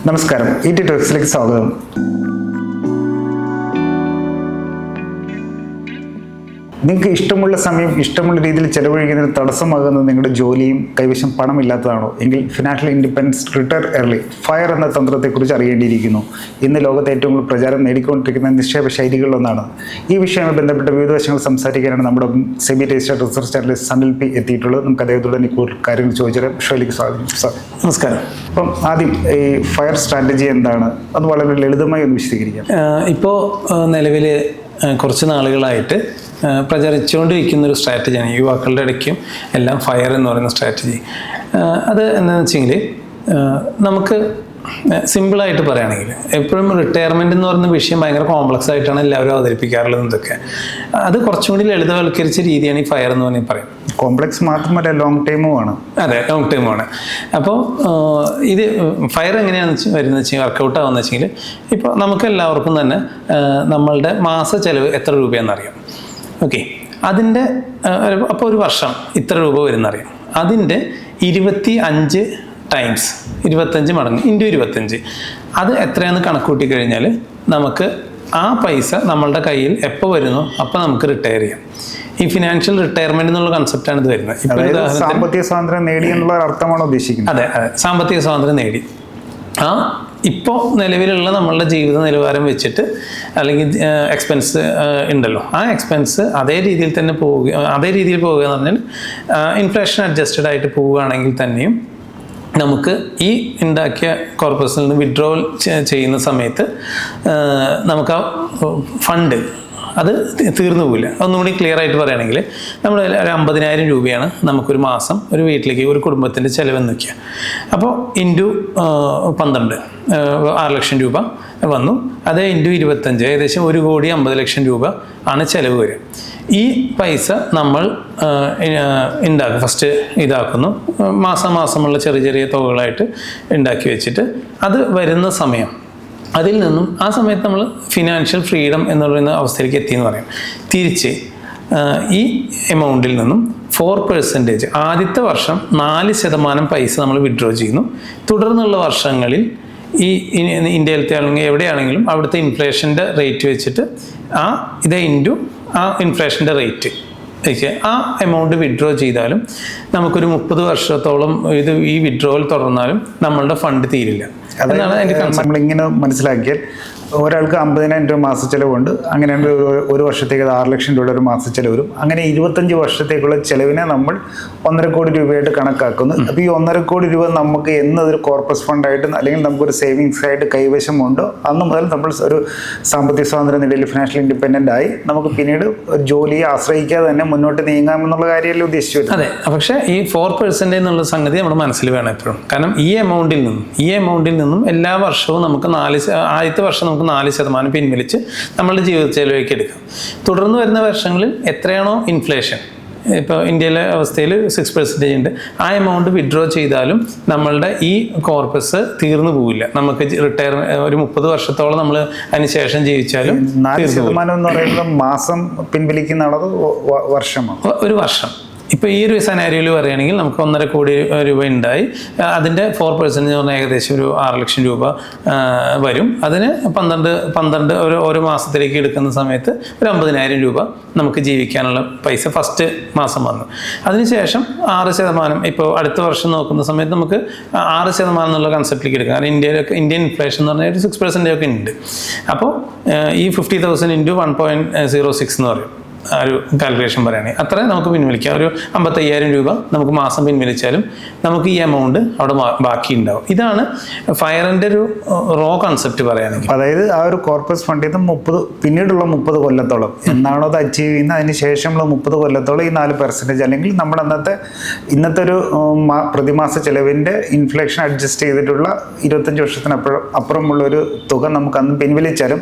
നമസ്കാരം, ET ടോക്സിലേക്ക് സ്വാഗതം. നിങ്ങൾക്ക് ഇഷ്ടമുള്ള സമയം ഇഷ്ടമുള്ള രീതിയിൽ ചെലവഴിക്കുന്നതിന് തടസ്സമാകുന്നത് നിങ്ങളുടെ ജോലിയും കൈവശം പണമില്ലാത്തതാണോ എങ്കിൽ financial independence retire early fire എന്ന തന്ത്രത്തെക്കുറിച്ച് അറിയേണ്ടിയിരിക്കുന്നു. ഇന്ന് ലോകത്ത് ഏറ്റവും കൂടുതൽ പ്രചാരം നേടിക്കൊണ്ടിരിക്കുന്ന നിക്ഷേപ ശൈലികളിലൊന്നാണ്. ഈ വിഷയവുമായി ബന്ധപ്പെട്ട വിവിധ വശങ്ങൾ സംസാരിക്കാനാണ് നമ്മുടെ SEBI registered research analyst Sanil P എത്തിയിട്ടുള്ളത്. നമുക്ക് അദ്ദേഹത്തോട് തന്നെ കൂടുതൽ കാര്യങ്ങൾ ചോദിച്ചാൽ ഷോയിലേക്ക് സ്വാഗതം. സാർ നമസ്കാരം. അപ്പം ആദ്യം ഈ ഫയർ സ്ട്രാറ്റജി എന്താണ്, അത് വളരെ ലളിതമായി ഒന്ന് വിശദീകരിക്കാം. ഇപ്പോൾ നിലവിൽ കുറച്ച് നാളുകളായിട്ട് പ്രചരിച്ചുകൊണ്ടിരിക്കുന്നൊരു സ്ട്രാറ്റജിയാണ് യുവാക്കളുടെ ഇടയ്ക്കും എല്ലാം ഫയർ എന്ന് പറയുന്ന സ്ട്രാറ്റജി. അത് എന്താണെന്ന് വെച്ചെങ്കിൽ നമുക്ക് സിമ്പിളായിട്ട് പറയുകയാണെങ്കിൽ എപ്പോഴും റിട്ടയർമെൻറ്റ് എന്ന് പറയുന്ന വിഷയം ഭയങ്കര കോംപ്ലക്സ് ആയിട്ടാണ് എല്ലാവരും അവതരിപ്പിക്കാറുള്ളത്. ഇതൊക്കെ അത് കുറച്ചും കൂടി ലളിതവൽക്കരിച്ച രീതിയാണ് ഈ ഫയർ എന്ന് പറഞ്ഞാൽ പറയും. കോംപ്ലക്സ് മാത്രമല്ല, ലോങ് ടൈമുമാണ്. അതെ, ലോങ് ടൈമാണ്. അപ്പോൾ ഇത് ഫയർ എങ്ങനെയാണെന്ന് വരുന്നത് വെച്ചാൽ വർക്കൗട്ട് ആവുന്നത് വെച്ചെങ്കിൽ ഇപ്പോൾ നമുക്ക് എല്ലാവർക്കും തന്നെ നമ്മളുടെ മാസ ചെലവ് എത്ര രൂപയാണെന്നറിയാം. ഓക്കെ, അതിൻ്റെ അപ്പോൾ ഒരു വർഷം ഇത്ര രൂപ വരുന്നറിയാം. അതിൻ്റെ 25 ടൈംസ് 25 മടങ്ങ് ഇൻറ്റു 25 അത് എത്രയാണെന്ന് കണക്കൂട്ടി കഴിഞ്ഞാൽ നമുക്ക് ആ പൈസ നമ്മളുടെ കയ്യിൽ എപ്പോൾ വരുന്നോ അപ്പോൾ നമുക്ക് റിട്ടയർ ചെയ്യാം. ഈ ഫിനാൻഷ്യൽ റിട്ടയർമെന്റ് എന്നുള്ള കൺസെപ്റ്റാണ് ഇത് വരുന്നത്. സാമ്പത്തിക സ്വാതന്ത്ര്യം നേടി എന്നുള്ള അർത്ഥമാണോ ഉദ്ദേശിക്കുന്നത്? അതെ, സാമ്പത്തിക സ്വാതന്ത്ര്യം നേടി. ഇപ്പോൾ നിലവിലുള്ള നമ്മളുടെ ജീവിത നിലവാരം വെച്ചിട്ട് അല്ലെങ്കിൽ എക്സ്പെൻസ് ഉണ്ടല്ലോ, ആ എക്സ്പെൻസ് അതേ രീതിയിൽ തന്നെ അതേ രീതിയിൽ പോവുക എന്ന് പറഞ്ഞാൽ ഇൻഫ്ലേഷൻ അഡ്ജസ്റ്റഡ് ആയിട്ട് പോവുകയാണെങ്കിൽ തന്നെയും നമുക്ക് ഈ ഉണ്ടാക്കിയ കോർപ്പസിൽ നിന്ന് വിഡ്രോവൽ ചെയ്യുന്ന സമയത്ത് നമുക്ക് ആ ഫണ്ട് അത് തീർന്നു പോവില്ല. ഒന്നുകൂടി ക്ലിയർ ആയിട്ട് പറയുകയാണെങ്കിൽ നമ്മൾ ഒരു 50,000 രൂപയാണ് നമുക്കൊരു മാസം ഒരു വീട്ടിലേക്ക് ഒരു കുടുംബത്തിൻ്റെ ചിലവെന്ന് വയ്ക്കുക. അപ്പോൾ ഇൻറ്റു 12 6 ലക്ഷം രൂപ വന്നു. അത് ഇൻറ്റു 25 ഏകദേശം 1,50,00,000 രൂപ ആണ് ചിലവ് വരിക. ഈ പൈസ നമ്മൾ ഉണ്ടാക്കും, ഫസ്റ്റ് ഇതാക്കുന്നു, മാസമുള്ള ചെറിയ ചെറിയ തുകകളായിട്ട് ഉണ്ടാക്കി വെച്ചിട്ട് അത് വരുന്ന സമയം അതിൽ നിന്നും ആ സമയത്ത് നമ്മൾ ഫിനാൻഷ്യൽ ഫ്രീഡം എന്ന് പറയുന്ന അവസ്ഥയിലേക്ക് എത്തിയെന്ന് പറയാം. തിരിച്ച് ഈ എമൗണ്ടിൽ നിന്നും 4% ആദ്യത്തെ വർഷം 4% പൈസ നമ്മൾ വിഡ്രോ ചെയ്യുന്നു. തുടർന്നുള്ള വർഷങ്ങളിൽ ഈ ഇന്ത്യയിലത്തെ ആണെങ്കിൽ എവിടെയാണെങ്കിലും അവിടുത്തെ ഇൻഫ്ലേഷൻ്റെ റേറ്റ് വെച്ചിട്ട് ഇതേ ഇൻറ്റു ആ ഇൻഫ്ലേഷൻ്റെ റേറ്റ് ആ എമൗണ്ട് വിഡ്രോ ചെയ്താലും നമുക്കൊരു 30 വർഷത്തോളം ഈ വിഡ്രോവൽ തുടർന്നാലും നമ്മളുടെ ഫണ്ട് തീരില്ല. അതാണ് അതിൻ്റെ കൺസെപ്റ്റ്. നമ്മളിങ്ങനെ മനസ്സിലാക്കിയാൽ ഒരാൾക്ക് 50,000 രൂപ മാസ ചെലവുണ്ട്. അങ്ങനെയാണെങ്കിൽ ഒരു വർഷത്തേക്ക് 6 ലക്ഷം രൂപയുടെ ഒരു മാസ ചെലവ് വരും. അങ്ങനെ 25 വർഷത്തേക്കുള്ള ചെലവിനെ നമ്മൾ 1.5 കോടി രൂപയായിട്ട് കണക്കാക്കുന്നു. അപ്പോൾ ഈ 1.5 കോടി രൂപ നമുക്ക് എന്നതൊരു കോർപ്പസ് ഫണ്ടായിട്ട് അല്ലെങ്കിൽ നമുക്കൊരു സേവിങ്സ് ആയിട്ട് കൈവശമുണ്ടോ അന്ന് മുതൽ നമ്മൾ ഒരു സാമ്പത്തിക സ്വാതന്ത്ര്യ നിലയിൽ ഫിനാൻഷ്യൽ ഇൻഡിപെൻഡൻ്റ് ആയി നമുക്ക് പിന്നീട് ജോലിയെ ആശ്രയിക്കാതെ തന്നെ മുന്നോട്ട് നീങ്ങാമെന്നുള്ള കാര്യമല്ലേ ഉദ്ദേശിച്ചു? അതെ, പക്ഷേ ഈ 4% എന്നുള്ള സംഗതി നമ്മുടെ മനസ്സിൽ വേണം എപ്പോഴും. കാരണം ഈ എമൗണ്ടിൽ നിന്നും എല്ലാ വർഷവും നമുക്ക് ആദ്യത്തെ വർഷം നമുക്ക് 4% പിൻവലിച്ച് നമ്മളുടെ ജീവിത ചെലവിലേക്ക് എടുക്കാം. തുടർന്ന് വരുന്ന വർഷങ്ങളിൽ എത്രയാണോ ഇൻഫ്ലേഷൻ, ഇപ്പോൾ ഇന്ത്യയിലെ അവസ്ഥയിൽ 6% ഉണ്ട്, ആ എമൗണ്ട് വിഡ്രോ ചെയ്താലും നമ്മളുടെ ഈ കോർപ്പസ് തീർന്നു പോവില്ല. നമുക്ക് റിട്ടയർ ഒരു 30 വർഷത്തോളം നമ്മൾ അതിന് ശേഷം ജീവിച്ചാലും 4% എന്ന് പറയുന്നത് മാസം പിൻവലിക്കുന്ന അളവ് വർഷമാണ്. ഒരു വർഷം. ഇപ്പോൾ ഈ ഒരു സെനാരിയോയിൽ പറയുകയാണെങ്കിൽ നമുക്ക് 1.5 കോടി രൂപ ഉണ്ടായി, അതിൻ്റെ 4% എന്ന് പറഞ്ഞാൽ ഏകദേശം ഒരു 6 ലക്ഷം രൂപ വരും. അതിന് 12 ഓരോ മാസത്തിലേക്ക് എടുക്കുന്ന സമയത്ത് ഒരു 50,000 രൂപ നമുക്ക് ജീവിക്കാനുള്ള പൈസ ഫസ്റ്റ് മാസം വന്നു. അതിനുശേഷം 6%, ഇപ്പോൾ അടുത്ത വർഷം നോക്കുന്ന സമയത്ത് നമുക്ക് 6% എന്നുള്ള കൺസെപ്റ്റിലേക്ക് എടുക്കാം. കാരണം ഇന്ത്യൻ ഇൻഫ്ലേഷൻ എന്ന് പറഞ്ഞാൽ ഒരു 6% ഒക്കെ ഉണ്ട്. അപ്പോൾ ഈ 50,000 ഇൻറ്റു 1.06 എന്ന് പറയും ഒരു കാൽക്കുലേഷൻ പറയുകയാണെങ്കിൽ അത്ര നമുക്ക് പിൻവലിക്കാം. ഒരു 55,000 രൂപ നമുക്ക് മാസം പിൻവലിച്ചാലും നമുക്ക് ഈ എമൗണ്ട് അവിടെ ബാക്കി ഉണ്ടാവും. ഇതാണ് ഫയറിൻ്റെ ഒരു റോ കൺസെപ്റ്റ് പറയുകയാണെങ്കിൽ. അതായത് ആ ഒരു കോർപ്പസ് ഫണ്ടിൽ നിന്ന് പിന്നീടുള്ള 30 കൊല്ലത്തോളം എന്നാണോ അത് അച്ചീവ് ചെയ്യുന്നത് അതിന് ശേഷമുള്ള 30 കൊല്ലത്തോളം ഈ 4% അല്ലെങ്കിൽ നമ്മുടെ ഇന്നത്തെ ഒരു പ്രതിമാസ ചെലവിൻ്റെ ഇൻഫ്ലേഷൻ അഡ്ജസ്റ്റ് ചെയ്തിട്ടുള്ള 25 വർഷത്തിന് അപ്പുറമുള്ള ഒരു തുക നമുക്ക് അന്ന് പിൻവലിച്ചാലും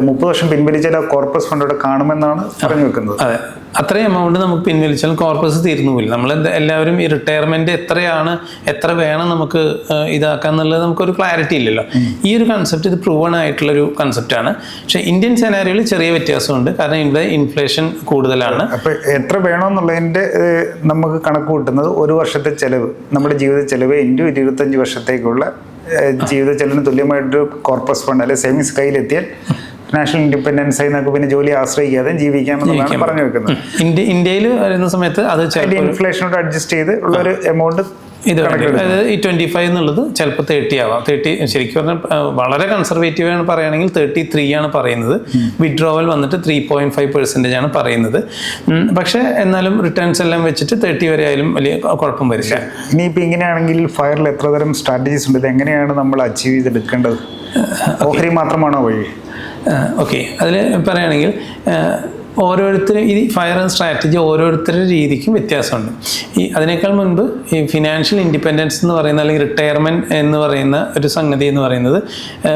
30 വർഷം പിൻവലിച്ചാൽ ആ കോർപ്പസ് ഫണ്ട് ഇവിടെ കാണുമെന്നാണ് പറഞ്ഞു വെക്കുന്നത്. അതെ, അത്രയും എമൗണ്ട് നമുക്ക് പിൻവലിച്ചാൽ കോർപ്പസ് തീർന്നു പോയില്ല. നമ്മൾ എല്ലാവരും ഈ റിട്ടയർമെന്റ് എത്ര വേണം നമുക്ക് ഇതാക്കാൻ എന്നുള്ളത് നമുക്കൊരു ക്ലാരിറ്റി ഇല്ലല്ലോ. ഈ ഒരു കൺസെപ്റ്റ് ഇത് പ്രൂവൺ ആയിട്ടുള്ളൊരു കൺസെപ്റ്റാണ്. പക്ഷേ ഇന്ത്യൻ സെനാരിയോയിൽ ചെറിയ വ്യത്യാസമുണ്ട്. കാരണം ഇവിടെ ഇൻഫ്ലേഷൻ കൂടുതലാണ്. അപ്പോൾ എത്ര വേണമെന്നുള്ളതിൻ്റെ നമുക്ക് കണക്ക് കൂട്ടുന്നത് ഒരു വർഷത്തെ ചെലവ്, നമ്മുടെ ജീവിത ചെലവ് ഇൻറ്റു 25 വർഷത്തേക്കുള്ള ജീവിത ചെലവിന് തുല്യമായിട്ടൊരു കോർപ്പസ് ഫണ്ട് അല്ലെങ്കിൽ സേവിങ്സ് കയ്യിലെത്തിയാൽ നാഷണൽ ഇൻഡിപെൻഡൻസ് ആയി നമുക്ക് പിന്നെ ജോലി ആശ്രയിക്കാതെ ജീവിക്കാമെന്നാണ് പറഞ്ഞു വെക്കുന്നത്. ഇന്ത്യയിൽ വരുന്ന സമയത്ത് അത് ഇൻഫ്ലേഷനോട് അഡ്ജസ്റ്റ് ചെയ്ത് ഉള്ള ഒരു എമൗണ്ട് ഇത് അതായത് ഈ 25 എന്നുള്ളത് ചിലപ്പോൾ 30 ആവാം. 30 ശരിക്കും പറഞ്ഞാൽ വളരെ കൺസർവേറ്റീവ് ആണ് പറയുകയാണെങ്കിൽ 33 ആണ് പറയുന്നത്. വിഡ്രോവൽ വന്നിട്ട് 3.5% ആണ് പറയുന്നത്. പക്ഷേ എന്നാലും റിട്ടേൺസ് എല്ലാം വെച്ചിട്ട് 30 വരെ ആയാലും വലിയ കുഴപ്പം വരില്ല. ഇനിയിപ്പോൾ ഇങ്ങനെയാണെങ്കിൽ ഫയറിൽ എത്ര തരം സ്ട്രാറ്റജീസ് ഉണ്ട്? ഇത് എങ്ങനെയാണ് നമ്മൾ അച്ചീവ് ചെയ്തെടുക്കേണ്ടത്? ഓഹരി മാത്രമാണോ വഴി? ഓക്കെ, അതിൽ പറയുകയാണെങ്കിൽ ഓരോരുത്തരും ഈ ഫയർ ആൻഡ് സ്ട്രാറ്റജി ഓരോരുത്തരുടെ രീതിക്കും വ്യത്യാസമുണ്ട്. അതിനേക്കാൾ മുൻപ് ഈ ഫിനാൻഷ്യൽ ഇൻഡിപെൻഡൻസ് എന്ന് പറയുന്ന അല്ലെങ്കിൽ റിട്ടയർമെൻറ്റ് എന്ന് പറയുന്ന ഒരു സംഗതി എന്ന് പറയുന്നത്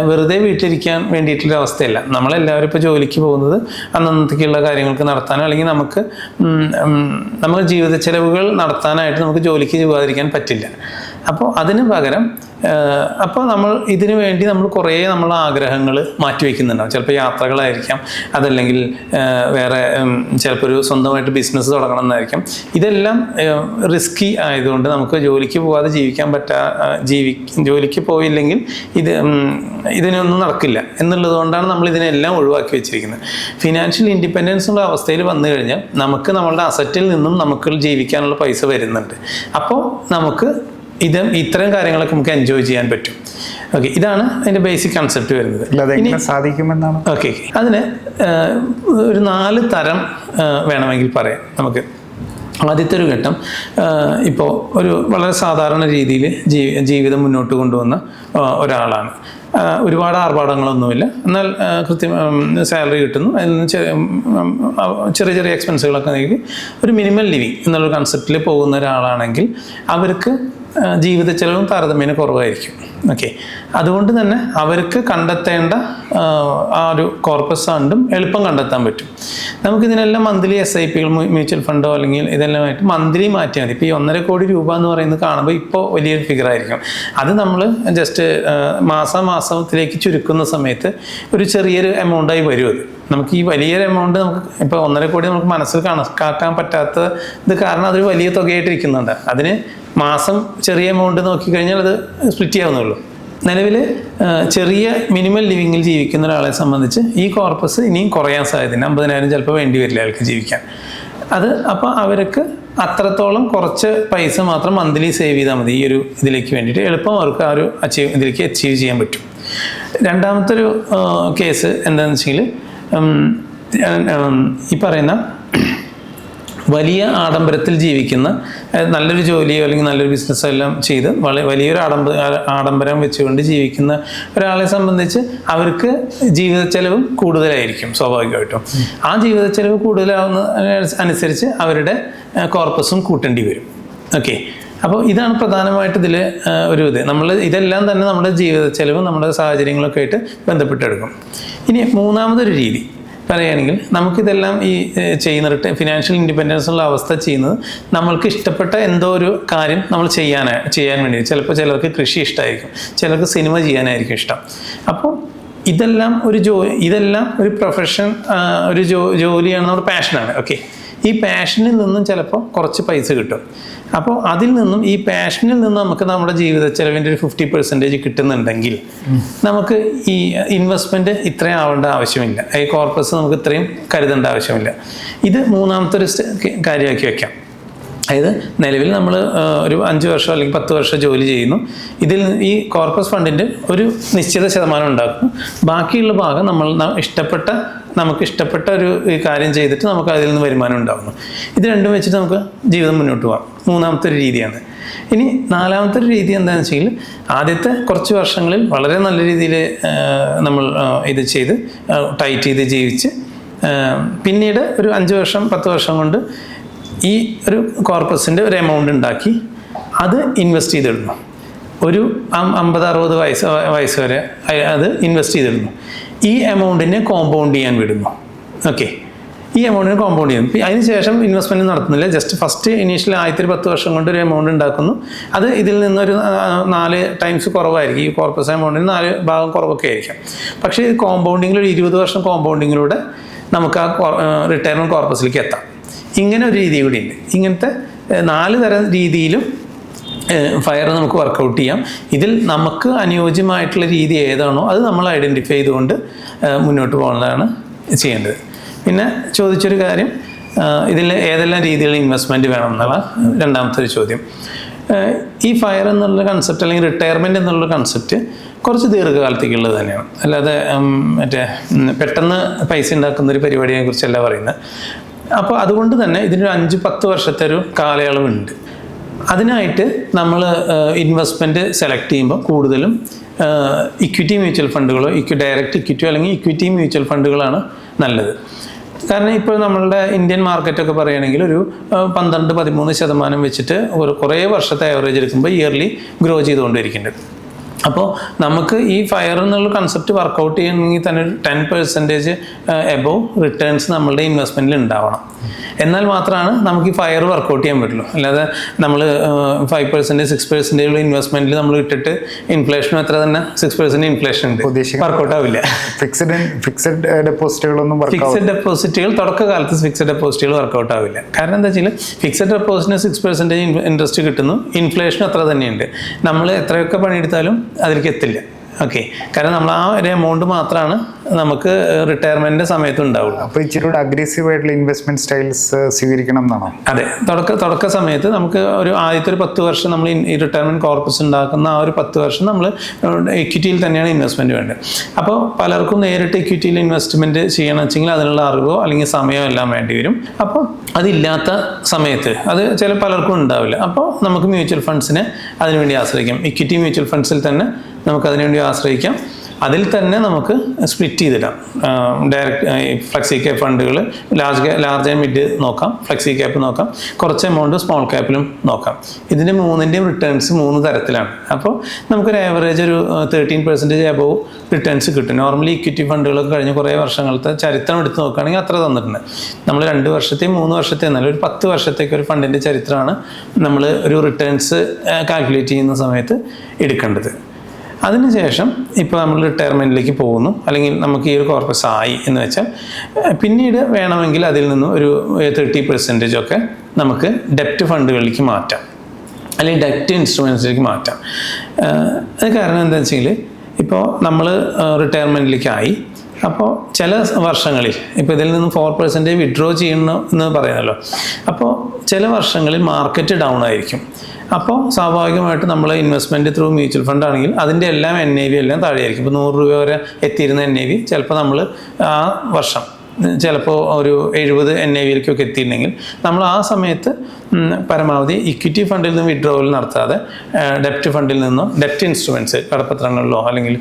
വെറുതെ വീട്ടിലിരിക്കാൻ വേണ്ടിയിട്ടുള്ള അവസ്ഥയല്ല. നമ്മളെല്ലാവരും ഇപ്പോൾ ജോലിക്ക് പോകുന്നത് അന്നത്തേക്കുള്ള കാര്യങ്ങൾക്ക് നടത്താനോ അല്ലെങ്കിൽ നമുക്ക് ജീവിത ചെലവുകൾ നടത്താനായിട്ട് നമുക്ക് ജോലിക്ക് പോകാതിരിക്കാൻ പറ്റില്ല. അപ്പോൾ അതിന് പകരം നമ്മൾ ഇതിനു വേണ്ടി കുറേ ആഗ്രഹങ്ങൾ മാറ്റിവെക്കുന്നുണ്ടാവും. ചിലപ്പോൾ യാത്രകളായിരിക്കാം, അതല്ലെങ്കിൽ വേറെ ചിലപ്പോൾ ഒരു സ്വന്തമായിട്ട് ബിസിനസ് തുടങ്ങണം എന്നായിരിക്കാം. ഇതെല്ലാം റിസ്കി ആയതുകൊണ്ട് നമുക്ക് ജോലിക്ക് പോകാതെ ജോലിക്ക് പോയില്ലെങ്കിൽ ഇതിനൊന്നും നടക്കില്ല എന്നുള്ളത് കൊണ്ടാണ് നമ്മൾ ഇതിനെല്ലാം ഒഴിവാക്കി വെച്ചിരിക്കുന്നത്. ഫിനാൻഷ്യൽ ഇൻഡിപെൻഡൻസ് ഉള്ള അവസ്ഥയിൽ വന്നു കഴിഞ്ഞാൽ നമുക്ക് നമ്മളുടെ അസറ്റിൽ നിന്നും നമുക്ക് ജീവിക്കാനുള്ള പൈസ വരുന്നുണ്ട്. അപ്പോൾ നമുക്ക് ഇത്തരം കാര്യങ്ങളൊക്കെ നമുക്ക് എൻജോയ് ചെയ്യാൻ പറ്റും. ഓക്കെ, ഇതാണ് അതിൻ്റെ ബേസിക് കൺസെപ്റ്റ് വരുന്നത്. സാധിക്കുമെന്നാണ്. ഓക്കെ, അതിന് ഒരു 4 തരം വേണമെങ്കിൽ പറയാം നമുക്ക്. ആദ്യത്തെ ഒരു ഘട്ടം ഇപ്പോൾ ഒരു വളരെ സാധാരണ രീതിയിൽ ജീവിതം മുന്നോട്ട് കൊണ്ടുവന്ന ഒരാളാണ്. ഒരുപാട് ആർഭാടങ്ങളൊന്നുമില്ല, എന്നാൽ കൃത്യം സാലറി കിട്ടുന്നു, അതിന് ചെറിയ ചെറിയ എക്സ്പെൻസുകളൊക്കെ നൽകി ഒരു മിനിമം ലിവിങ് എന്നുള്ളൊരു കൺസെപ്റ്റിൽ പോകുന്ന ഒരാളാണെങ്കിൽ അവർക്ക് ജീവിത ചെലവും താരതമ്യേന കുറവായിരിക്കും. ഓക്കെ, അതുകൊണ്ട് തന്നെ അവർക്ക് കണ്ടെത്തേണ്ട ആ ഒരു കോർപ്പസ് ഫണ്ടും എളുപ്പം കണ്ടെത്താൻ പറ്റും. നമുക്കിതിനെല്ലാം മന്ത്ലി SIPകൾ, മ്യൂച്വൽ ഫണ്ടോ അല്ലെങ്കിൽ ഇതെല്ലാമായിട്ട് മന്ത്ലി മാറ്റിയാൽ മതി. ഇപ്പോൾ ഈ 1.5 കോടി രൂപ എന്ന് പറയുന്നത് കാണുമ്പോൾ ഇപ്പോൾ വലിയൊരു ഫിഗർ ആയിരിക്കും. അത് നമ്മൾ ജസ്റ്റ് മാസത്തിലേക്ക് ചുരുക്കുന്ന സമയത്ത് ഒരു ചെറിയൊരു എമൗണ്ടായി വരും. അത് നമുക്ക് ഈ വലിയൊരു എമൗണ്ട് നമുക്ക് ഇപ്പോൾ 1.5 കോടി നമുക്ക് മനസ്സിൽ കണക്കാക്കാൻ പറ്റാത്തത് കാരണം അതൊരു വലിയ തുകയായിട്ടിരിക്കുന്നുണ്ട്. അതിന് മാസം ചെറിയ എമൗണ്ട് നോക്കിക്കഴിഞ്ഞാൽ അത് സ്പ്ലിറ്റ് ചെയ്യാവുന്നുള്ളൂ. നിലവിൽ ചെറിയ മിനിമം ലിവിങ്ങിൽ ജീവിക്കുന്ന ഒരാളെ സംബന്ധിച്ച് ഈ കോർപ്പസ് ഇനിയും കുറയാൻ സാധ്യതയുണ്ട്. 50,000 ചിലപ്പോൾ വേണ്ടി വരില്ല അയാൾക്ക് ജീവിക്കാൻ. അപ്പോൾ അവർക്ക് അത്രത്തോളം കുറച്ച് പൈസ മാത്രം മന്ത്ലി സേവ് ചെയ്താൽ മതി. ഈ ഒരു ഇതിലേക്ക് വേണ്ടിയിട്ട് എളുപ്പം അവർക്ക് ആ ഒരു ഇതിലേക്ക് അച്ചീവ് ചെയ്യാൻ പറ്റും. രണ്ടാമത്തെ ഒരു കേസ് എന്താണെന്ന് വെച്ചെങ്കിൽ ഈ പറയുന്ന വലിയ ആഡംബരത്തിൽ ജീവിക്കുന്ന, നല്ലൊരു ജോലിയോ അല്ലെങ്കിൽ നല്ലൊരു ബിസിനസ്സോ എല്ലാം ചെയ്ത് വലിയൊരു ആഡംബരം വെച്ചുകൊണ്ട് ജീവിക്കുന്ന ഒരാളെ സംബന്ധിച്ച് അവർക്ക് ജീവിത ചെലവും കൂടുതലായിരിക്കും സ്വാഭാവികമായിട്ടും. ആ ജീവിത ചെലവ് കൂടുതലാവുന്ന അനുസരിച്ച് അവരുടെ കോർപ്പസും കൂട്ടേണ്ടി വരും. ഓക്കെ, അപ്പോൾ ഇതാണ് പ്രധാനമായിട്ട് ഇതിൽ ഇതെല്ലാം തന്നെ നമ്മുടെ ജീവിത ചെലവും നമ്മുടെ സാഹചര്യങ്ങളൊക്കെ ആയിട്ട് ബന്ധപ്പെട്ടെടുക്കും. ഇനി മൂന്നാമതൊരു രീതി പറയുകയാണെങ്കിൽ നമുക്കിതെല്ലാം ഈ ചെയ്യുന്ന ഫിനാൻഷ്യൽ ഇൻഡിപെൻഡൻസ് ഉള്ള അവസ്ഥ ചെയ്യുന്നത് നമ്മൾക്ക് ഇഷ്ടപ്പെട്ട എന്തോ ഒരു കാര്യം നമ്മൾ ചെയ്യാൻ വേണ്ടി. ചിലപ്പോൾ ചിലർക്ക് കൃഷി ഇഷ്ടമായിരിക്കും, ചിലർക്ക് സിനിമ ചെയ്യാനായിരിക്കും ഇഷ്ടം. അപ്പോൾ ഇതെല്ലാം ഒരു പ്രൊഫഷൻ, ഒരു ജോലിയാണ്, നമ്മുടെ പാഷനാണ്. ഓക്കെ, ഈ പാഷനിൽ നിന്നും ചിലപ്പോൾ കുറച്ച് പൈസ കിട്ടും. അപ്പോൾ അതിൽ നിന്നും ഈ പാഷനിൽ നിന്നും നമുക്ക് നമ്മുടെ ജീവിത ചെലവിൻ്റെ ഒരു 50% കിട്ടുന്നുണ്ടെങ്കിൽ നമുക്ക് ഈ ഇൻവെസ്റ്റ്മെൻറ്റ് ഇത്രയും ആവേണ്ട ആവശ്യമില്ല. ഈ കോർപ്പസ് നമുക്ക് ഇത്രയും കരുതേണ്ട ആവശ്യമില്ല. ഇത് മൂന്നാമത്തെ ഒരു കാര്യമാക്കി വെക്കാം. അതായത് നിലവിൽ നമ്മൾ ഒരു 5 വർഷം അല്ലെങ്കിൽ 10 വർഷം ജോലി ചെയ്യുന്നു. ഈ കോർപ്പസ് ഫണ്ടിൻ്റെ ഒരു നിശ്ചിത ശതമാനം ഉണ്ടാക്കുന്നു. ബാക്കിയുള്ള ഭാഗം നമുക്ക് ഇഷ്ടപ്പെട്ട ഒരു കാര്യം ചെയ്തിട്ട് നമുക്ക് അതിൽ നിന്ന് വരുമാനം ഉണ്ടാകുന്നു. ഇത് രണ്ടും വെച്ചിട്ട് നമുക്ക് ജീവിതം മുന്നോട്ട് പോകാം. മൂന്നാമത്തെ ഒരു രീതിയാണ്. ഇനി നാലാമത്തെ ഒരു രീതി എന്താണെന്ന് വെച്ചെങ്കിൽ ആദ്യത്തെ കുറച്ച് വർഷങ്ങളിൽ വളരെ നല്ല രീതിയിൽ നമ്മൾ ഇത് ചെയ്ത് ടൈറ്റ് ചെയ്ത് ജീവിച്ച് പിന്നീട് ഒരു 5 വർഷം 10 വർഷം കൊണ്ട് ഈ ഒരു കോർപ്പസിൻ്റെ ഒരു എമൗണ്ട് ഉണ്ടാക്കി അത് ഇൻവെസ്റ്റ് ചെയ്തിടുന്നു. ഒരു 50-60 വയസ്സ് വരെ അത് ഇൻവെസ്റ്റ് ചെയ്തിടുന്നു. ഈ എമൗണ്ടിനെ കോമ്പൗണ്ട് ചെയ്യാൻ വിടുന്നു. ഓക്കെ, ഈ എമൗണ്ടിനെ കോമ്പൗണ്ട് ചെയ്യുന്നു. അതിനുശേഷം ഇൻവെസ്റ്റ്മെൻറ്റ് നടത്തുന്നില്ല. ജസ്റ്റ് ഫസ്റ്റ് ഇനീഷ്യൽ ആദ്യത്തെ 10 വർഷം കൊണ്ട് ഒരു എമൗണ്ട് ഉണ്ടാക്കുന്നു. അത് ഇതിൽ നിന്നൊരു 4 ടൈംസ് കുറവായിരിക്കും. ഈ കോർപ്പസ് എമൗണ്ടിന് 4 ഭാഗം കുറവൊക്കെ ആയിരിക്കും. പക്ഷേ ഈ കോമ്പൗണ്ടിങ്ങിൽ ഒരു 20 വർഷം കോമ്പൗണ്ടിങ്ങിലൂടെ നമുക്ക് ആ റിട്ടയർമെൻറ്റ് കോർപ്പസിലേക്ക് എത്താം. ഇങ്ങനെ ഒരു രീതി കൂടി ഉണ്ട്. ഇങ്ങനത്തെ 4 തരം രീതിയിലും ഫയർ നമുക്ക് വർക്കൗട്ട് ചെയ്യാം. ഇതിൽ നമുക്ക് അനുയോജ്യമായിട്ടുള്ള രീതി ഏതാണോ അത് നമ്മൾ ഐഡൻറ്റിഫൈ ചെയ്തുകൊണ്ട് മുന്നോട്ട് പോകുന്നതാണ് ചെയ്യേണ്ടത്. പിന്നെ ചോദിച്ചൊരു കാര്യം, ഇതിൽ ഏതെല്ലാം രീതിയിൽ ഇൻവെസ്റ്റ്മെൻറ്റ് വേണം എന്നുള്ള രണ്ടാമത്തെ ഒരു ചോദ്യം. ഈ ഫയർ എന്നുള്ള കൺസെപ്റ്റ് അല്ലെങ്കിൽ റിട്ടയർമെൻറ്റ് എന്നുള്ള കൺസെപ്റ്റ് കുറച്ച് ദീർഘകാലത്തേക്കുള്ളത് തന്നെയാണ്. അല്ലാതെ പെട്ടെന്ന് പൈസ ഉണ്ടാക്കുന്ന ഒരു പരിപാടിയെ കുറിച്ചല്ല പറയുന്നത്. അപ്പോൾ അതുകൊണ്ട് തന്നെ ഇതിനൊരു 5-10 വർഷത്തെ ഒരു കാലയളവുണ്ട്. അതിനായിട്ട് നമ്മൾ ഇൻവെസ്റ്റ്മെൻറ്റ് സെലക്ട് ചെയ്യുമ്പോൾ കൂടുതലും ഇക്വിറ്റി മ്യൂച്വൽ ഫണ്ടുകളോ ഡയറക്റ്റ് ഇക്വിറ്റിയോ അല്ലെങ്കിൽ ഇക്വിറ്റി മ്യൂച്വൽ ഫണ്ടുകളാണ് നല്ലത്. കാരണം ഇപ്പോൾ നമ്മളുടെ ഇന്ത്യൻ മാർക്കറ്റൊക്കെ പറയുകയാണെങ്കിൽ ഒരു 12-13% വെച്ചിട്ട് കുറേ വർഷത്തെ ആവറേജ് എടുക്കുമ്പോൾ ഇയർലി ഗ്രോ ചെയ്തുകൊണ്ടിരിക്കുന്നുണ്ട്. അപ്പോൾ നമുക്ക് ഈ ഫയർ എന്നുള്ള കൺസെപ്റ്റ് വർക്കൗട്ട് ചെയ്യണമെങ്കിൽ തന്നെ ഒരു 10% എബോവ് റിട്ടേൺസ് നമ്മളുടെ ഇൻവെസ്റ്റ്മെൻറ്റിൽ ഉണ്ടാവണം. എന്നാൽ മാത്രമാണ് നമുക്ക് ഈ ഫയർ വർക്കൗട്ട് ചെയ്യാൻ പറ്റുള്ളൂ. അല്ലാതെ നമ്മൾ 5%, 6% ഇൻവെസ്റ്റ്മെൻറ്റിൽ നമ്മൾ ഇട്ടിട്ട് ഇൻഫ്ലേഷനും എത്ര തന്നെ 6% ഇൻഫ്ലേഷൻ ഉണ്ട്, വർക്കൗട്ട് ആവില്ല. ഫിക്സഡ് ഡെപ്പോസിറ്റുകൾ തുടക്കകാലത്ത് ഫിക്സഡ് ഡെപ്പോസിറ്റുകൾ വർക്കൗട്ട് ആവില്ല. കാരണം എന്താ വെച്ചാൽ ഫിക്സഡ് ഡെപ്പോസിറ്റിന് 6% ഇൻട്രസ്റ്റ് കിട്ടുന്നു, ഇൻഫ്ലേഷൻ അത്ര തന്നെയുണ്ട്. നമ്മൾ എത്രയൊക്കെ പണിയെടുത്താലും അതിലേക്ക് എത്തില്ല. ഓക്കെ, കാരണം നമ്മൾ ആ ഒരു എമൗണ്ട് മാത്രമാണ് നമുക്ക് റിട്ടയർമെൻറ്റിൻ്റെ സമയത്ത് ഉണ്ടാവുള്ളൂ. അപ്പോൾ ഇച്ചിരി കൂടെ അഗ്രസീവ് ആയിട്ടുള്ള ഇൻവെസ്റ്റ്മെന്റ് സ്റ്റൈൽസ് സ്വീകരിക്കണം എന്നാണോ? അതെ, തുടക്ക സമയത്ത് നമുക്ക് ആദ്യത്തെ ഒരു 10 വർഷം നമ്മൾ ഈ റിട്ടയർമെൻറ്റ് കോർപ്പസ് ഉണ്ടാക്കുന്ന ആ ഒരു 10 വർഷം നമ്മൾ ഇക്വിറ്റിയിൽ തന്നെയാണ് ഇൻവെസ്റ്റ്മെൻറ്റ് വേണ്ടത്. അപ്പോൾ പലർക്കും നേരിട്ട് ഇക്വിറ്റിയിൽ ഇൻവെസ്റ്റ്മെൻറ്റ് ചെയ്യണം വെച്ചെങ്കിൽ അതിനുള്ള അറിവോ അല്ലെങ്കിൽ സമയമോ എല്ലാം വേണ്ടി വരും. അപ്പോൾ അതില്ലാത്ത സമയത്ത് അത് പലർക്കും ഉണ്ടാവില്ല. അപ്പോൾ നമുക്ക് മ്യൂച്വൽ ഫണ്ട്സിനെ അതിനുവേണ്ടി ആശ്രയിക്കാം. ഇക്വിറ്റി മ്യൂച്വൽ ഫണ്ട്സിൽ തന്നെ നമുക്ക് അതിനുവേണ്ടി ആശ്രയിക്കാം. അതിൽ തന്നെ നമുക്ക് സ്പ്ലിറ്റ് ചെയ്തിടാം. ഡയറക്റ്റ് ഫ്ലെക്സി ക്യാപ്പ് ഫണ്ടുകൾ ലാർജ് ആൻഡ് മിഡ് നോക്കാം, ഫ്ലെക്സി ക്യാപ്പ് നോക്കാം, കുറച്ച് എമൗണ്ട് സ്മോൾ ക്യാപ്പിലും നോക്കാം. ഇതിൻ്റെ മൂന്നിൻ്റെയും റിട്ടേൺസ് 3 തരത്തിലാണ്. അപ്പോൾ നമുക്കൊരു ആവറേജ് ഒരു 13% എബോവ് റിട്ടേൺസ് കിട്ടും. നോർമലി ഇക്വിറ്റി ഫണ്ടുകളൊക്കെ കഴിഞ്ഞ് കുറേ വർഷങ്ങളത്തെ ചരിത്രം എടുത്ത് നോക്കുകയാണെങ്കിൽ അത്ര തന്നിട്ടുണ്ട്. നമ്മൾ 2 വർഷത്തെയും 3 വർഷത്തെയും എന്നല്ല, ഒരു 10 വർഷത്തേക്ക് ഒരു ഫണ്ടിൻ്റെ ചരിത്രമാണ് നമ്മൾ ഒരു റിട്ടേൺസ് കാൽക്കുലേറ്റ് ചെയ്യുന്ന സമയത്ത് എടുക്കേണ്ടത്. അതിനുശേഷം ഇപ്പോൾ നമ്മൾ റിട്ടയർമെൻറ്റിലേക്ക് പോകുന്നു, അല്ലെങ്കിൽ നമുക്ക് ഈ ഒരു കോർപ്പസ് ആയി എന്ന് വെച്ചാൽ പിന്നീട് വേണമെങ്കിൽ അതിൽ നിന്നും ഒരു 30% ഒക്കെ നമുക്ക് ഡെപ്റ്റ് ഫണ്ടുകളിലേക്ക് മാറ്റാം, അല്ലെങ്കിൽ ഡെപ്റ്റ് ഇൻസ്ട്രുമെൻസിലേക്ക് മാറ്റാം. അത് കാരണം എന്താണെന്ന് വെച്ചെങ്കിൽ ഇപ്പോൾ നമ്മൾ റിട്ടയർമെൻറ്റിലേക്കായി, അപ്പോൾ ചില വർഷങ്ങളിൽ ഇപ്പോൾ ഇതിൽ നിന്ന് 4% വിഡ്രോ ചെയ്യണം എന്ന് പറയുന്നല്ലോ. അപ്പോൾ ചില വർഷങ്ങളിൽ മാർക്കറ്റ് ഡൗൺ ആയിരിക്കും. അപ്പോൾ സ്വാഭാവികമായിട്ട് നമ്മൾ ഇൻവെസ്റ്റ്മെൻറ്റ് ത്രൂ മ്യൂച്വൽ ഫണ്ട് ആണെങ്കിൽ അതിൻ്റെ എല്ലാം NAV എല്ലാം താഴെയായിരിക്കും. ഇപ്പോൾ 100 രൂപ വരെ എത്തിയിരുന്ന NAV ചിലപ്പോൾ നമ്മൾ ആ വർഷം ചിലപ്പോൾ ഒരു 70 NAV-ലേക്കൊക്കെ എത്തിയിട്ടുണ്ടെങ്കിൽ നമ്മൾ ആ സമയത്ത് പരമാവധി ഇക്വിറ്റി ഫണ്ടിൽ നിന്ന് വിഡ്രോവൽ നടത്താതെ ഡെപ്റ്റ് ഫണ്ടിൽ നിന്നോ ഡെപ്റ്റ് ഇൻസ്ട്രുമെൻറ്റ്സ് കടപ്പത്രങ്ങളിലോ അല്ലെങ്കിൽ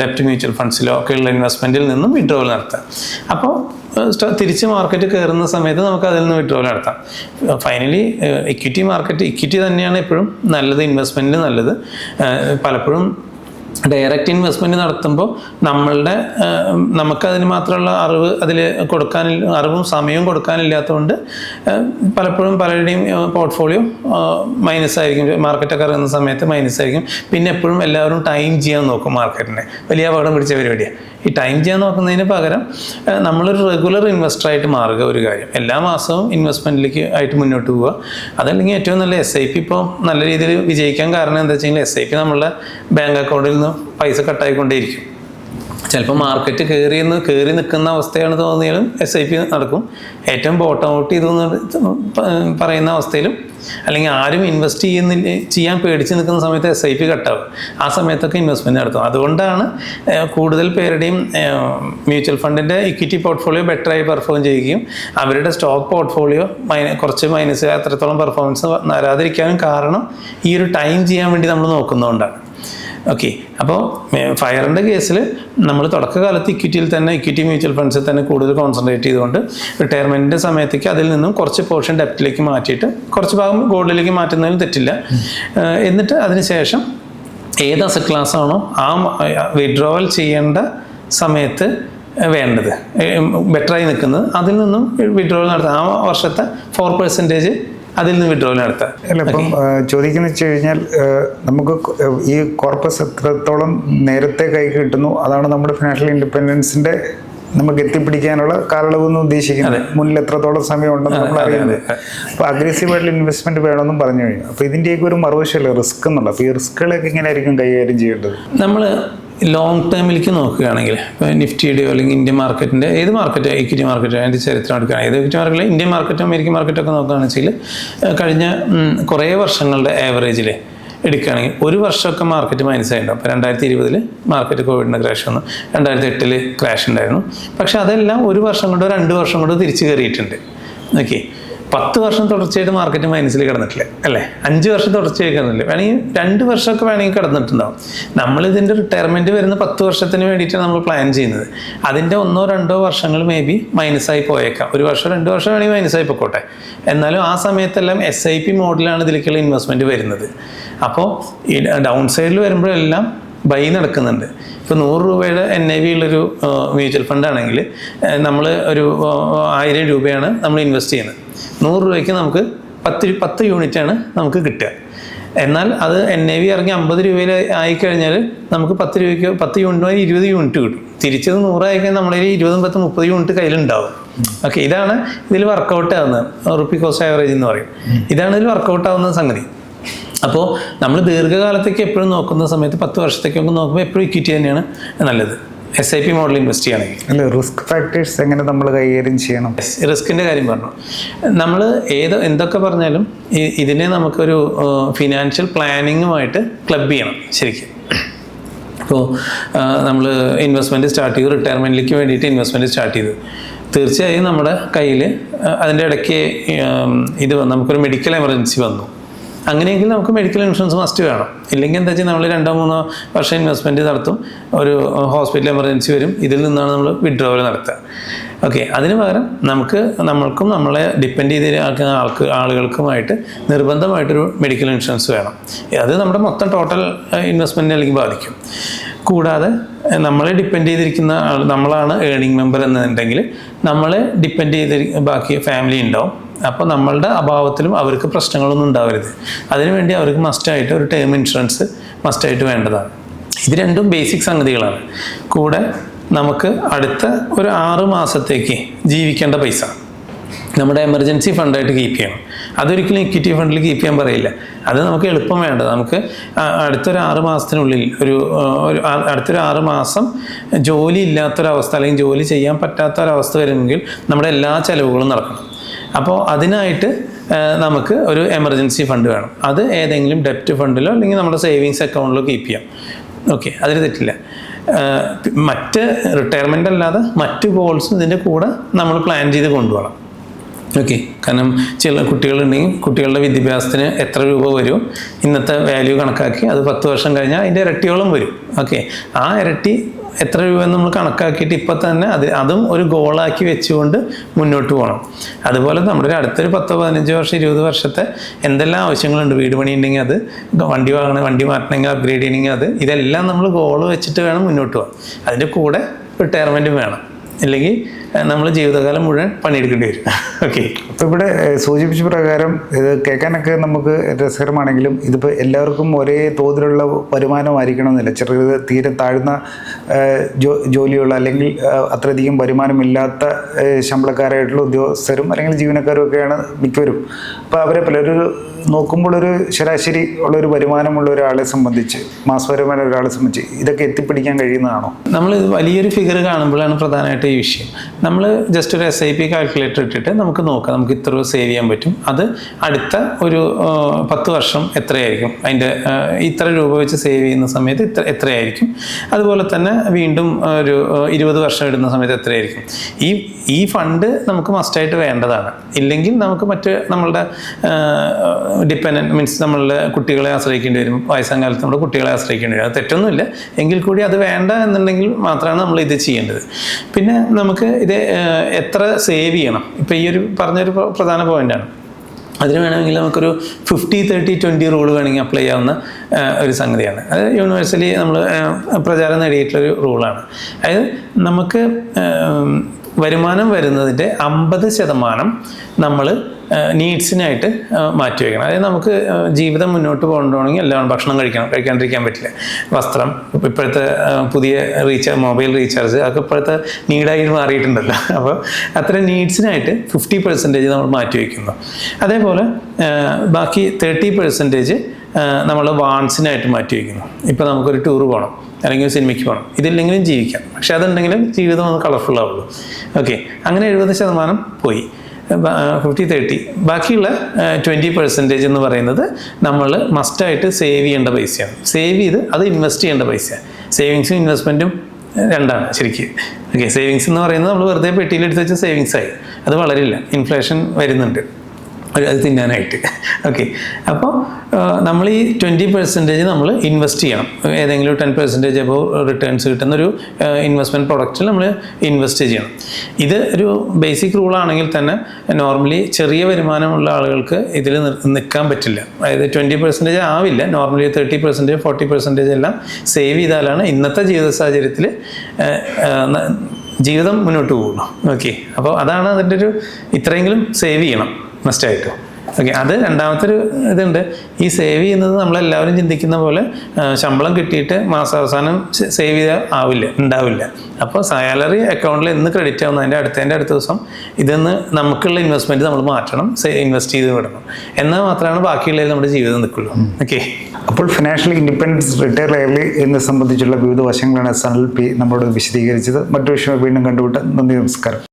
ഡെപ്റ്റ് മ്യൂച്വൽ ഫണ്ട്സിലോ ഒക്കെയുള്ള ഇൻവെസ്റ്റ്മെൻറ്റിൽ നിന്നും വിഡ്രോവൽ നടത്താം. അപ്പോൾ തിരിച്ച് മാർക്കറ്റ് കയറുന്ന സമയത്ത് നമുക്ക് അതിൽ നിന്ന് വിഡ്രോവൽ നടത്താം. ഫൈനലി ഇക്വിറ്റി തന്നെയാണ് എപ്പോഴും നല്ലത്, ഇൻവെസ്റ്റ്മെൻറ്റിന് നല്ലത്. പലപ്പോഴും ഡയറക്റ്റ് ഇൻവെസ്റ്റ്മെൻറ്റ് നടത്തുമ്പോൾ നമുക്കതിന് മാത്രമുള്ള അറിവും സമയവും കൊടുക്കാനില്ലാത്തതുകൊണ്ട് പലപ്പോഴും പലരുടെയും പോർട്ട്ഫോളിയോ മൈനസ് ആയിരിക്കും. മാർക്കറ്റൊക്കെ ഇറങ്ങുന്ന സമയത്ത് മൈനസ് ആയിരിക്കും. പിന്നെ എപ്പോഴും എല്ലാവരും ടൈം ചെയ്യാൻ നോക്കും. മാർക്കറ്റിനെ വലിയ അപകടം പിടിച്ച പരിപാടിയാണ്. ഈ ടൈം ചെയ്യാൻ നോക്കുന്നതിന് പകരം നമ്മളൊരു റെഗുലർ ഇൻവെസ്റ്ററായിട്ട് മാറുക. ഒരു കാര്യം, എല്ലാ മാസവും ഇൻവെസ്റ്റ്മെൻറ്റിലേക്ക് ആയിട്ട് മുന്നോട്ട് പോവുക. അതല്ലെങ്കിൽ ഏറ്റവും നല്ല SIP ഇപ്പോൾ നല്ല രീതിയിൽ വിജയിക്കാൻ കാരണം എന്താ വെച്ചാൽ SIP നമ്മളുടെ ബാങ്ക് അക്കൗണ്ടിൽ നിന്ന് പൈസ കട്ടായിക്കൊണ്ടേയിരിക്കും. ചിലപ്പോൾ മാർക്കറ്റ് കയറി നിൽക്കുന്ന അവസ്ഥയാണ് തോന്നിയാലും SIP നടക്കും. ഏറ്റവും ബോട്ടം ഔട്ട് ചെയ്തു പറയുന്ന അവസ്ഥയിലും അല്ലെങ്കിൽ ആരും ഇൻവെസ്റ്റ് ചെയ്യാൻ പേടിച്ച് നിൽക്കുന്ന സമയത്ത് SIP കട്ടാവും. ആ സമയത്തൊക്കെ ഇൻവെസ്റ്റ്മെൻറ്റ് നടത്തും. അതുകൊണ്ടാണ് കൂടുതൽ പേരുടെയും മ്യൂച്വൽ ഫണ്ടിൻ്റെ ഇക്വിറ്റി പോർട്ട്ഫോളിയോ ബെറ്ററായി പെർഫോം ചെയ്യുകയും അവരുടെ സ്റ്റോക്ക് പോർട്ട്ഫോളിയോ കുറച്ച് മൈനസ് അത്രത്തോളം പെർഫോമൻസ് വരാതിരിക്കാനും കാരണം ഈ ഒരു ടൈം ചെയ്യാൻ വേണ്ടി നമ്മൾ നോക്കുന്നതുകൊണ്ടാണ്. ഓക്കെ, അപ്പോൾ ഫയറിൻ്റെ കേസിൽ നമ്മൾ തുടക്കകാലത്ത് ഇക്വിറ്റി മ്യൂച്വൽ ഫണ്ട്സിൽ തന്നെ കൂടുതൽ കോൺസെൻട്രേറ്റ് ചെയ്തുകൊണ്ട് റിട്ടയർമെൻറ്റിൻ്റെ സമയത്തേക്ക് അതിൽ നിന്നും കുറച്ച് പോർഷൻ ഡെപ്റ്റിലേക്ക് മാറ്റിയിട്ട് കുറച്ച് ഭാഗം ഗോൾഡിലേക്ക് മാറ്റുന്നതിലും തെറ്റില്ല. എന്നിട്ട് അതിനുശേഷം ഏത് അസറ്റ് ക്ലാസ് ആണോ ആ വിഡ്രോവൽ ചെയ്യേണ്ട സമയത്ത് വേണ്ടത് ബെറ്ററായി നിൽക്കുന്നത് അതിൽ നിന്നും വിഡ്രോവൽ നടത്താം. ആ വർഷത്തെ 4% അതിൽ നിന്ന് വിഡ്രോവൽ നടത്താം. അല്ല, ഇപ്പം ചോദിക്കുന്നത് വെച്ച് കഴിഞ്ഞാൽ നമുക്ക് ഈ കോർപ്പസ് എത്രത്തോളം നേരത്തെ കൈ കിട്ടുന്നു അതാണ് നമ്മുടെ ഫിനാൻഷ്യൽ ഇൻഡിപെൻഡൻസിൻ്റെ നമുക്ക് എത്തിപ്പിടിക്കാനുള്ള കാലയളവെന്ന് ഉദ്ദേശിക്കുന്നത് മുന്നിൽ എത്രത്തോളം സമയം ഉണ്ടെന്ന് നമ്മൾ അറിയുന്നത്. അപ്പോൾ അഗ്രസീവായിട്ടുള്ള ഇൻവെസ്റ്റ്മെന്റ് വേണമെന്നും പറഞ്ഞു കഴിഞ്ഞു. അപ്പോൾ ഇതിൻ്റെയൊക്കെ ഒരു മറുവശമല്ലേ റിസ്ക് എന്നുള്ളത്. അപ്പോൾ ഈ റിസ്കുകളൊക്കെ എങ്ങനെയായിരിക്കും കൈകാര്യം ചെയ്യേണ്ടത്? നമ്മൾ ലോങ് ടേമിലേക്ക് നോക്കുകയാണെങ്കിൽ ഇപ്പോൾ നിഫ്റ്റിയുടെയോ അല്ലെങ്കിൽ ഇന്ത്യൻ മാർക്കറ്റിൻ്റെ ഏത് മാർക്കറ്റ്, ഇക്വിറ്റി മാർക്കറ്റ്, അതിൻ്റെ ചരിത്രം എടുക്കുകയാണെങ്കിൽ ഏത് ഇക്വിറ്റി മാർക്കറ്റിൽ ഇന്ത്യൻ മാർക്കറ്റും അമേരിക്കൻ മാർക്കറ്റൊക്കെ നോക്കുകയാണെന്ന് വെച്ചാൽ കഴിഞ്ഞ കുറേ വർഷങ്ങളുടെ ആവറേജിൽ എടുക്കുകയാണെങ്കിൽ ഒരു വർഷമൊക്കെ മാർക്കറ്റ് മൈനസായിട്ടുണ്ടാവും. അപ്പോൾ 2020 മാർക്കറ്റ് കോവിഡിൻ്റെ ക്രാഷ് വന്നു, 2008 ക്രാഷ് ഉണ്ടായിരുന്നു. പക്ഷെ അതെല്ലാം ഒരു വർഷം കൊണ്ടോ 2 വർഷം കൊണ്ടോ തിരിച്ചു കയറിയിട്ടുണ്ട്. ഓക്കെ, 10 വർഷം തുടർച്ചയായിട്ട് മാർക്കറ്റ് മൈനസിൽ കിടന്നിട്ടില്ല അല്ലേ, 5 വർഷം തുടർച്ചയായി കിടന്നില്ല, വേണമെങ്കിൽ 2 വർഷമൊക്കെ വേണമെങ്കിൽ കിടന്നിട്ടുണ്ടാവും. നമ്മളിതിൻ്റെ റിട്ടയർമെൻറ്റ് വരുന്ന 10 വർഷത്തിന് വേണ്ടിയിട്ടാണ് നമ്മൾ പ്ലാൻ ചെയ്യുന്നത്. അതിൻ്റെ 1-2 വർഷങ്ങൾ മേ ബി മൈനസായി പോയേക്കാം, 1 വർഷം 2 വർഷം വേണമെങ്കിൽ മൈനസായി പോയിക്കോട്ടെ. എന്നാലും ആ സമയത്തെല്ലാം SIP മോഡലാണ് ഇതിലേക്കുള്ള ഇൻവെസ്റ്റ്മെൻറ്റ് വരുന്നത്. അപ്പോൾ ഈ ഡൗൺ സൈഡിൽ വരുമ്പോഴെല്ലാം ബൈ നടക്കുന്നുണ്ട്. ഇപ്പോൾ 100 രൂപയുടെ NAV ഉള്ളൊരു മ്യൂച്വൽ ഫണ്ട് ആണെങ്കിൽ നമ്മൾ ഒരു 1000 രൂപയാണ് നമ്മൾ ഇൻവെസ്റ്റ് ചെയ്യുന്നത്. 100 രൂപയ്ക്ക് നമുക്ക് 10 യൂണിറ്റാണ് നമുക്ക് കിട്ടുക. എന്നാൽ അത് NAV ഇറങ്ങി 50 രൂപയിൽ ആയിക്കഴിഞ്ഞാൽ നമുക്ക് 10 രൂപയ്ക്ക് 10 യൂണിറ്റ് 20 യൂണിറ്റ് കിട്ടും. തിരിച്ചത് 100 ആയിക്കഴിഞ്ഞാൽ നമ്മളൊരു 20, 10, 30 യൂണിറ്റ് കയ്യിലുണ്ടാവും. ഓക്കെ, ഇതാണ് ഇതിൽ വർക്കൗട്ട് ആവുന്നത്. റുപ്പി കോസ്റ്റ് ആവറേജ് എന്ന് പറയും. ഇതാണ് ഇതിൽ വർക്കൗട്ട് ആവുന്ന സംഗതി. അപ്പോൾ നമ്മൾ ദീർഘകാലത്തേക്ക് എപ്പോഴും നോക്കുന്ന സമയത്ത് 10 വർഷത്തേക്കൊക്കെ നോക്കുമ്പോൾ എപ്പോഴും ഇക്വിറ്റി തന്നെയാണ് നല്ലത്, SIP മോഡൽ ഇൻവെസ്റ്റ് ചെയ്യുകയാണെങ്കിൽ. അല്ല, റിസ്ക് ഫാക്ടേഴ്സ് എങ്ങനെ നമ്മൾ കൈകാര്യം ചെയ്യണം? റിസ്കിൻ്റെ കാര്യം പറഞ്ഞു. നമ്മൾ എന്തൊക്കെ പറഞ്ഞാലും ഇതിനെ നമുക്കൊരു ഫിനാൻഷ്യൽ പ്ലാനിങ്ങുമായിട്ട് ക്ലബ് ചെയ്യണം ശരിക്കും. ഇപ്പോൾ നമ്മൾ ഇൻവെസ്റ്റ്മെൻറ്റ് സ്റ്റാർട്ട് ചെയ്തു, റിട്ടയർമെൻറ്റിലേക്ക് വേണ്ടിയിട്ട് ഇൻവെസ്റ്റ്മെൻറ്റ് സ്റ്റാർട്ട് ചെയ്തു. തീർച്ചയായും നമ്മുടെ കയ്യിൽ അതിൻ്റെ ഇടയ്ക്ക് നമുക്കൊരു മെഡിക്കൽ എമർജൻസി വന്നു. അങ്ങനെയെങ്കിൽ നമുക്ക് മെഡിക്കൽ ഇൻഷുറൻസ് മസ്റ്റ് വേണം. ഇല്ലെങ്കിൽ എന്താ വെച്ചാൽ നമ്മൾ 2-3 വർഷം ഇൻവെസ്റ്റ്മെൻറ്റ് നടത്തും, ഒരു ഹോസ്പിറ്റൽ എമർജൻസി വരും, ഇതിൽ നിന്നാണ് നമ്മൾ വിഡ്രോവൽ നടത്തുക. ഓക്കെ, അതിന് പകരം നമ്മൾക്കും നമ്മളെ ഡിപ്പെൻഡ് ചെയ്തിരിക്കുന്ന ആളുകൾക്കുമായിട്ട് നിർബന്ധമായിട്ടൊരു മെഡിക്കൽ ഇൻഷുറൻസ് വേണം. അത് നമ്മുടെ മൊത്തം ടോട്ടൽ ഇൻവെസ്റ്റ്മെൻറ്റിലേക്ക് ബാധിക്കും. കൂടാതെ നമ്മളെ ഡിപ്പെൻഡ് ചെയ്തിരിക്കുന്ന നമ്മളാണ് ഏണിംഗ് മെമ്പർ എന്നുണ്ടെങ്കിൽ നമ്മളെ ഡിപ്പെൻഡ് ചെയ്ത് ബാക്കി ഫാമിലി ഉണ്ടാവും. അപ്പോൾ നമ്മളുടെ അഭാവത്തിലും അവർക്ക് പ്രശ്നങ്ങളൊന്നും ഉണ്ടാവരുത്. അതിനുവേണ്ടി അവർക്ക് മസ്റ്റായിട്ട് ഒരു ടേം ഇൻഷുറൻസ് മസ്റ്റായിട്ട് വേണ്ടതാണ്. ഇത് രണ്ടും ബേസിക് സംഗതികളാണ്. കൂടെ നമുക്ക് അടുത്ത ഒരു 6 മാസത്തേക്ക് ജീവിക്കേണ്ട പൈസ നമ്മുടെ എമർജൻസി ഫണ്ടായിട്ട് കീപ്പ് ചെയ്യണം. അതൊരിക്കലും ഇക്വിറ്റി ഫണ്ടിൽ കീപ്പ് ചെയ്യാൻ പറയില്ല. അത് നമുക്ക് എളുപ്പം വേണ്ടത്. നമുക്ക് അടുത്തൊരു 6 മാസത്തിനുള്ളിൽ അടുത്തൊരു 6 മാസം ജോലി ഇല്ലാത്തൊരവസ്ഥ അല്ലെങ്കിൽ ജോലി ചെയ്യാൻ പറ്റാത്തൊരവസ്ഥ വരുമെങ്കിൽ നമ്മുടെ എല്ലാ ചിലവുകളും നടക്കണം. അപ്പോൾ അതിനായിട്ട് നമുക്ക് ഒരു എമർജൻസി ഫണ്ട് വേണം. അത് ഏതെങ്കിലും ഡെപ്റ്റ് ഫണ്ടിലോ അല്ലെങ്കിൽ നമ്മുടെ സേവിങ്സ് അക്കൗണ്ടിലോ കീപ്പ് ചെയ്യാം. ഓക്കെ, അതിൽ തെറ്റില്ല. മറ്റ് റിട്ടയർമെൻ്റ് അല്ലാതെ മറ്റ് ഗോൾസും ഇതിൻ്റെ കൂടെ നമ്മൾ പ്ലാൻ ചെയ്ത് കൊണ്ടുപോകണം. ഓക്കെ, കാരണം ചില കുട്ടികളുണ്ടെങ്കിൽ കുട്ടികളുടെ വിദ്യാഭ്യാസത്തിന് എത്ര രൂപ വരും ഇന്നത്തെ വാല്യൂ കണക്കാക്കി അത് 10 വർഷം കഴിഞ്ഞാൽ അതിൻ്റെ ഇരട്ടിയോളം വരും. ഓക്കെ, ആ ഇരട്ടി എത്ര രൂപ നമ്മൾ കണക്കാക്കിയിട്ട് ഇപ്പോൾ തന്നെ അതും ഒരു ഗോളാക്കി വെച്ചുകൊണ്ട് മുന്നോട്ട് പോകണം. അതുപോലെ നമ്മുടെ അടുത്തൊരു 10, 15 വർഷം 20 വർഷത്തെ എന്തെല്ലാം ആവശ്യങ്ങളുണ്ട്, വീട് പണി ഉണ്ടെങ്കിൽ അത്, വണ്ടി വാങ്ങണം, വണ്ടി മാറ്റണമെങ്കിൽ അപ്ഗ്രേഡ് ചെയ്യണമെങ്കിൽ ഇതെല്ലാം നമ്മൾ ഗോൾ വെച്ചിട്ട് വേണം മുന്നോട്ട് പോകാൻ. അതിൻ്റെ കൂടെ റിട്ടയർമെൻറ്റും വേണം. ഇല്ലെങ്കിൽ നമ്മൾ ജീവിതകാലം മുഴുവൻ പണിയെടുക്കേണ്ടി വരും. ഓക്കെ, അപ്പോൾ ഇവിടെ സൂചിപ്പിച്ച പ്രകാരം ഇത് കേൾക്കാനൊക്കെ നമുക്ക് രസകരമാണെങ്കിലും ഇതിപ്പോൾ എല്ലാവർക്കും ഒരേ തോതിലുള്ള വരുമാനമായിരിക്കണം എന്നില്ല. ചെറുത് തീരെ താഴ്ന്ന ജോലിയുള്ള അല്ലെങ്കിൽ അത്രയധികം വരുമാനമില്ലാത്ത ശമ്പളക്കാരായിട്ടുള്ള ഉദ്യോഗസ്ഥരും അല്ലെങ്കിൽ ജീവനക്കാരും ഒക്കെയാണ് മിക്കവരും. അപ്പോൾ അവരെ പലരും നോക്കുമ്പോൾ ഒരു ശരാശരി ഉള്ളൊരു വരുമാനമുള്ള ഒരാളെ സംബന്ധിച്ച്, മാസവരുമാനം ഒരാളെ സംബന്ധിച്ച് ഇതൊക്കെ എത്തിപ്പിടിക്കാൻ കഴിയുന്നതാണോ? നമ്മൾ വലിയൊരു ഫിഗർ കാണുമ്പോഴാണ് പ്രധാനമായിട്ട് ഈ വിഷയം. നമ്മൾ ജസ്റ്റ് ഒരു SIP കാൽക്കുലേറ്റർ ഇട്ടിട്ട് നമുക്ക് നോക്കാം നമുക്ക് ഇത്ര സേവ് ചെയ്യാൻ പറ്റും. അത് അടുത്ത ഒരു 10 വർഷം എത്രയായിരിക്കും, അതിൻ്റെ ഇത്ര രൂപ വെച്ച് സേവ് ചെയ്യുന്ന സമയത്ത് എത്രയായിരിക്കും, അതുപോലെ തന്നെ വീണ്ടും ഒരു 20 വർഷം ഇടുന്ന സമയത്ത് എത്രയായിരിക്കും. ഈ ഫണ്ട് നമുക്ക് മസ്റ്റായിട്ട് വേണ്ടതാണ്. ഇല്ലെങ്കിൽ നമുക്ക് നമ്മളുടെ ഡിപ്പെൻഡൻറ്റ് മീൻസ് നമ്മളുടെ കുട്ടികളെ ആശ്രയിക്കേണ്ടി വരും. വയസ്സാം കാലത്ത് നമ്മുടെ കുട്ടികളെ ആശ്രയിക്കേണ്ടി വരും. അത് തെറ്റൊന്നുമില്ല, എങ്കിൽ കൂടി അത് വേണ്ട എന്നുണ്ടെങ്കിൽ മാത്രമാണ് നമ്മൾ ഇത് ചെയ്യേണ്ടത്. പിന്നെ നമുക്ക് ഇത് എത്ര സേവ് ചെയ്യണം, ഇപ്പോൾ ഈ ഒരു പറഞ്ഞൊരു പ്രധാന പോയിൻ്റാണ്. അതിന് വേണമെങ്കിൽ നമുക്കൊരു 50-30-20 റൂൾ വേണമെങ്കിൽ അപ്ലൈ ചെയ്യാവുന്ന ഒരു സംഗതിയാണ്. അത് യൂണിവേഴ്സലി നമ്മൾ പ്രചാരം നേടിയിട്ടുള്ളൊരു റൂളാണ്. അതായത് നമുക്ക് വരുമാനം വരുന്നതിൻ്റെ 50% നമ്മൾ നീഡ്സിനായിട്ട് മാറ്റി വയ്ക്കണം. അതായത് നമുക്ക് ജീവിതം മുന്നോട്ട് കൊണ്ടുപോകണമെങ്കിൽ എല്ലാം ഭക്ഷണം കഴിക്കാണ്ടിരിക്കാൻ പറ്റില്ല. വസ്ത്രം, ഇപ്പോഴത്തെ പുതിയ മൊബൈൽ റീചാർജ് അതൊക്കെ ഇപ്പോഴത്തെ നീഡായിട്ട് മാറിയിട്ടുണ്ടല്ലോ. അപ്പോൾ അത്തരം നീഡ്സിനായിട്ട് 50% നമ്മൾ മാറ്റി വയ്ക്കുന്നു. അതേപോലെ ബാക്കി 30% നമ്മൾ വാൺസിനായിട്ട് മാറ്റി വയ്ക്കുന്നു. ഇപ്പോൾ നമുക്കൊരു ടൂർ പോകണം, അല്ലെങ്കിൽ സിനിമയ്ക്ക് പോകണം, ഇതില്ലെങ്കിലും ജീവിക്കാം, പക്ഷെ അതുണ്ടെങ്കിലും ജീവിതം ഒന്ന് കളർഫുൾ ആവുള്ളൂ. ഓക്കെ, അങ്ങനെ 70% പോയി. 50-30 ബാക്കിയുള്ള 20% എന്ന് പറയുന്നത് നമ്മൾ മസ്റ്റായിട്ട് സേവ് ചെയ്യേണ്ട പൈസയാണ്. സേവ് ചെയ്ത് അത് ഇൻവെസ്റ്റ് ചെയ്യേണ്ട പൈസയാണ്. സേവിങ്സും ഇൻവെസ്റ്റ്മെൻറ്റും രണ്ടാണ് ശരിക്കും. ഓക്കെ, സേവിങ്സ് എന്ന് പറയുന്നത് നമ്മൾ വെറുതെ പെട്ടിയിലെടുത്ത് വെച്ച സേവിങ്സ് ആയി, അത് വളരില്ല, ഇൻഫ്ലേഷൻ വരുന്നുണ്ട് അത് തിന്നാനായിട്ട്. ഓക്കെ, അപ്പോൾ നമ്മൾ ഈ 20% നമ്മൾ ഇൻവെസ്റ്റ് ചെയ്യണം. ഏതെങ്കിലും 10% അപ്പോൾ റിട്ടേൺസ് കിട്ടുന്നൊരു ഇൻവെസ്റ്റ്മെൻറ്റ് പ്രൊഡക്റ്റിൽ നമ്മൾ ഇൻവെസ്റ്റ് ചെയ്യണം. ഇത് ഒരു ബേസിക് റൂളാണെങ്കിൽ തന്നെ നോർമലി ചെറിയ വരുമാനമുള്ള ആളുകൾക്ക് ഇതിൽ നിൽക്കാൻ പറ്റില്ല. അതായത് 20% ആവില്ല. നോർമലി 30%, 40% എല്ലാം സേവ് ചെയ്താലാണ് ഇന്നത്തെ ജീവിത സാഹചര്യത്തിൽ ജീവിതം മുന്നോട്ട് പോകുള്ളൂ. ഓക്കെ, അപ്പോൾ അതാണ് അതിൻ്റെ ഒരു ഇത്രയെങ്കിലും സേവ് ചെയ്യണം മസ്റ്റായിട്ട്. ഓക്കെ, അത് രണ്ടാമത്തെ ഒരു ഇതുണ്ട്. ഈ സേവ് ചെയ്യുന്നത് നമ്മളെല്ലാവരും ചിന്തിക്കുന്ന പോലെ ശമ്പളം കിട്ടിയിട്ട് മാസാവസാനം സേവ് ചെയ്താൽ ഉണ്ടാവില്ല. അപ്പോൾ സാലറി അക്കൗണ്ടിൽ എന്ന് ക്രെഡിറ്റ് ആവുന്ന അതിൻ്റെ അടുത്ത ദിവസം ഇതെന്ന് നമുക്കുള്ള ഇൻവെസ്റ്റ്മെൻറ്റ് നമ്മൾ മാറ്റണം, ഇൻവെസ്റ്റ് ചെയ്ത് വിടണം. എന്നാൽ മാത്രമാണ് ബാക്കിയുള്ളതിൽ നമ്മുടെ ജീവിതം നിൽക്കുള്ളൂ. ഓക്കെ, അപ്പോൾ ഫിനാൻഷ്യൽ ഇൻഡിപെൻഡൻസ് റിട്ടയർ ഏർലി എന്നെ സംബന്ധിച്ചുള്ള വിവിധ വശങ്ങളാണ് സനൽ പി നമ്മളോട് വിശദീകരിച്ചത്. മറ്റൊരു വിഷയം വീണ്ടും കണ്ടുപിട്ട് നന്ദി, നമസ്കാരം.